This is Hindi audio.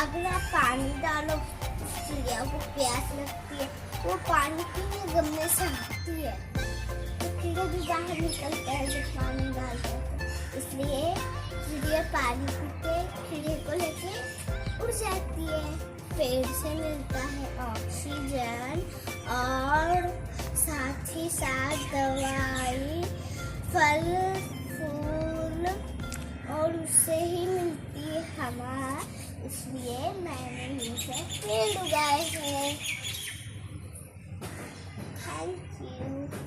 अगर आप पानी डालो, चिड़िया को प्यास लगती है, वो पानी पीने गमले से आती है, तो कीड़े भी बाहर निकलते हैं जब पानी डालते हैं। तो इसलिए चिड़िया पानी पीते कीड़े को लेके उड़ जाती है। पेड़ से मिलता है ऑक्सीजन और साथ ही साथ दवाई, फल फूल, और उससे ही मिलती है हवा। इसलिए मैंने इनसे पेड़ उगाए हैं। Thank you.